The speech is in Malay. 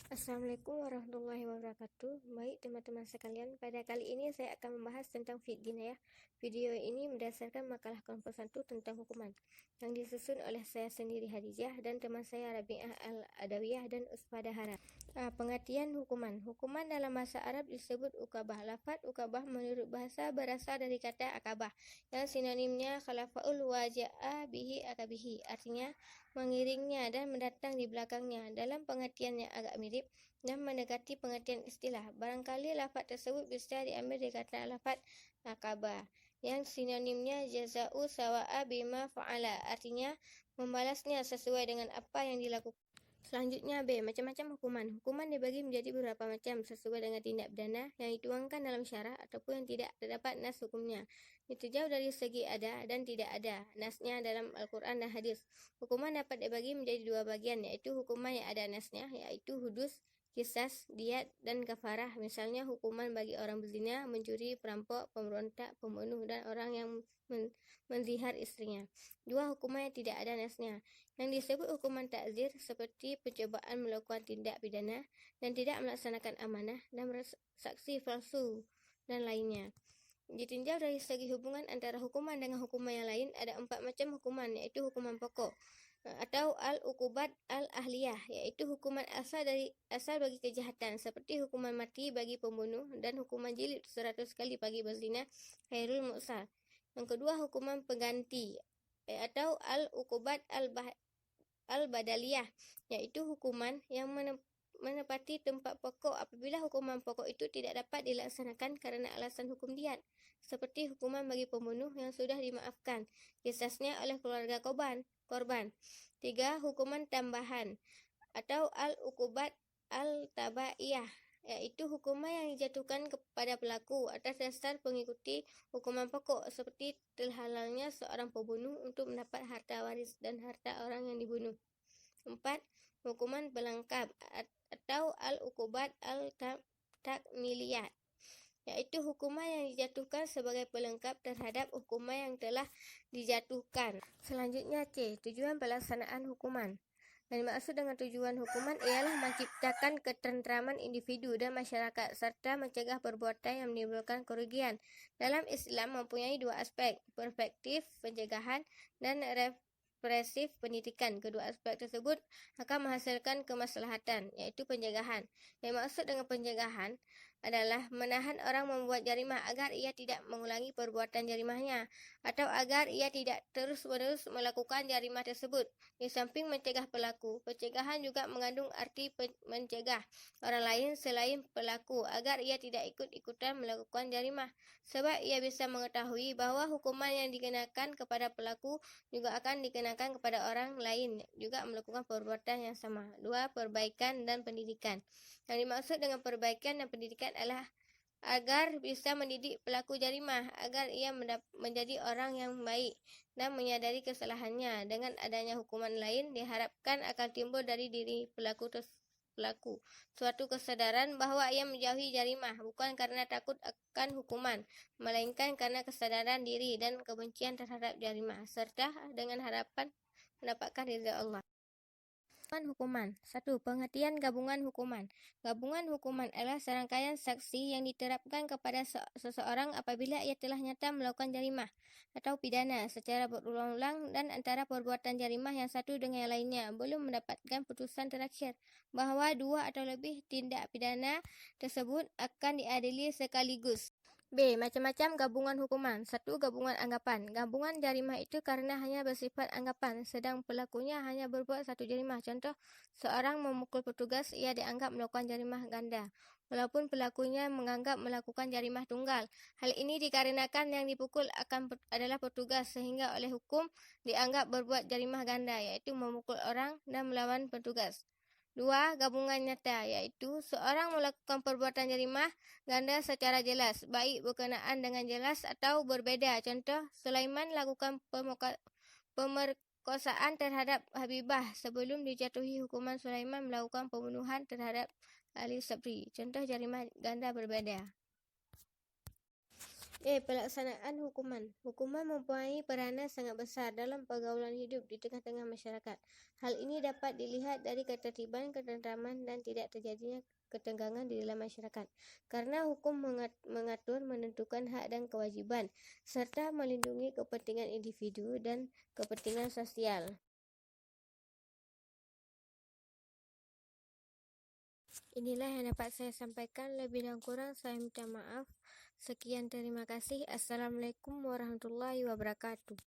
Assalamualaikum warahmatullahi wabarakatuh. Baik teman-teman sekalian, pada kali ini saya akan membahas tentang jinayah. Video ini berdasarkan makalah kelompok 1 tentang hukuman yang disusun oleh saya sendiri Hadijah dan teman saya Rabi'ah Al-Adawiyah dan Uspada Hara. Pengertian hukuman. Hukuman dalam bahasa Arab disebut ukabah. Lafaz ukabah menurut bahasa berasal dari kata akabah yang sinonimnya khalafa'ul waja'a bihi akabihi, artinya mengiringnya dan mendatang di belakangnya. Dalam pengertian yang agak mirip dan mendekati pengertian istilah, barangkali lafaz tersebut bisa diambil dari kata lafaz akabah yang sinonimnya jaza'u sawa'a bima fa'ala, artinya membalasnya sesuai dengan apa yang dilakukan. Selanjutnya B. Macam-macam hukuman. Hukuman dibagi menjadi beberapa macam sesuai dengan tindak pidana yang dituangkan dalam syarah ataupun yang tidak terdapat nas hukumnya. Ditinjau dari segi ada dan tidak ada nasnya dalam Al-Quran dan hadis. Hukuman dapat dibagi menjadi dua bagian, yaitu hukuman yang ada nasnya, yaitu hudus, kisas, diat, dan kafarah. Misalnya hukuman bagi orang berzina, mencuri, perampok, pemberontak, pembunuh, dan orang yang menzihar istrinya. Dua, hukuman yang tidak ada nasnya, yang disebut hukuman takzir seperti pencobaan melakukan tindak pidana dan tidak melaksanakan amanah dan bersaksi palsu dan lainnya. Ditinjau dari segi hubungan antara hukuman dengan hukuman yang lain, ada 4 macam hukuman, yaitu hukuman pokok atau al-uqubat al-ahliyah, yaitu hukuman asal bagi kejahatan seperti hukuman mati bagi pembunuh dan hukuman jilid 100 kali bagi berzina khairul mu'sar. Yang kedua, hukuman pengganti atau al-uqubat al-badaliyah, yaitu hukuman yang menepati tempat pokok apabila hukuman pokok itu tidak dapat dilaksanakan karena alasan hukum diat, seperti hukuman bagi pembunuh yang sudah dimaafkan kisasnya oleh keluarga korban. 3. Hukuman tambahan atau al-uqubat al-tabaiyah, yaitu hukuman yang dijatuhkan kepada pelaku atas dasar mengikuti hukuman pokok, seperti terhalalnya seorang pembunuh untuk mendapat harta waris dan harta orang yang dibunuh. 4. Hukuman pelengkap atau al-uqubat al-takmiliyah, yaitu hukuman yang dijatuhkan sebagai pelengkap terhadap hukuman yang telah dijatuhkan. Selanjutnya C. Tujuan pelaksanaan hukuman. Dan maksud dengan tujuan hukuman ialah menciptakan ketentraman individu dan masyarakat serta mencegah perbuatan yang menimbulkan kerugian. Dalam Islam mempunyai dua aspek, perspektif pencegahan dan represif pendidikan. Kedua aspek tersebut akan menghasilkan kemaslahatan, yaitu pencegahan. Yang maksud dengan pencegahan adalah menahan orang membuat jarimah agar ia tidak mengulangi perbuatan jarimahnya atau agar ia tidak terus-menerus melakukan jarimah tersebut. Di samping mencegah pelaku, pencegahan juga mengandung arti mencegah orang lain selain pelaku agar ia tidak ikut-ikutan melakukan jarimah, sebab ia bisa mengetahui bahwa hukuman yang dikenakan kepada pelaku juga akan dikenakan kepada orang lain juga melakukan perbuatan yang sama. 2. Perbaikan dan pendidikan. Yang dimaksud dengan perbaikan dan pendidikan adalah agar bisa mendidik pelaku jarimah agar ia menjadi orang yang baik dan menyadari kesalahannya. Dengan adanya hukuman lain diharapkan akan timbul dari diri pelaku suatu kesadaran bahwa ia menjauhi jarimah bukan karena takut akan hukuman, melainkan karena kesadaran diri dan kebencian terhadap jarimah serta dengan harapan mendapatkan ridha Allah. Hukuman. 1. Pengertian gabungan hukuman. Gabungan hukuman adalah serangkaian saksi yang diterapkan kepada seseorang apabila ia telah nyata melakukan jarimah atau pidana secara berulang-ulang dan antara perbuatan jarimah yang satu dengan yang lainnya belum mendapatkan putusan terakhir bahawa dua atau lebih tindak pidana tersebut akan diadili sekaligus. B. Macam-macam gabungan hukuman. 1. Gabungan anggapan. Gabungan jarimah itu karena hanya bersifat anggapan, sedang pelakunya hanya berbuat satu jarimah. Contoh, seorang memukul petugas, ia dianggap melakukan jarimah ganda, walaupun pelakunya menganggap melakukan jarimah tunggal. Hal ini dikarenakan yang dipukul adalah petugas, sehingga oleh hukum dianggap berbuat jarimah ganda, yaitu memukul orang dan melawan petugas. 2. Gabungan nyata, iaitu seorang melakukan perbuatan jarimah ganda secara jelas, baik berkenaan dengan jelas atau berbeda. Contoh, Sulaiman lakukan pemerkosaan terhadap Habibah sebelum dijatuhi hukuman Sulaiman melakukan pembunuhan terhadap Ali Sabri. Contoh jarimah ganda berbeda. Pelaksanaan hukuman. Hukuman mempunyai peranan sangat besar dalam pergaulan hidup di tengah-tengah masyarakat. Hal ini dapat dilihat dari ketertiban, ketenteraman dan tidak terjadinya ketenggangan di dalam masyarakat. Karena hukum mengatur, menentukan hak dan kewajiban, serta melindungi kepentingan individu dan kepentingan sosial. Inilah yang dapat saya sampaikan. Lebih dan kurang saya minta maaf. Sekian, terima kasih. Assalamualaikum warahmatullahi wabarakatuh.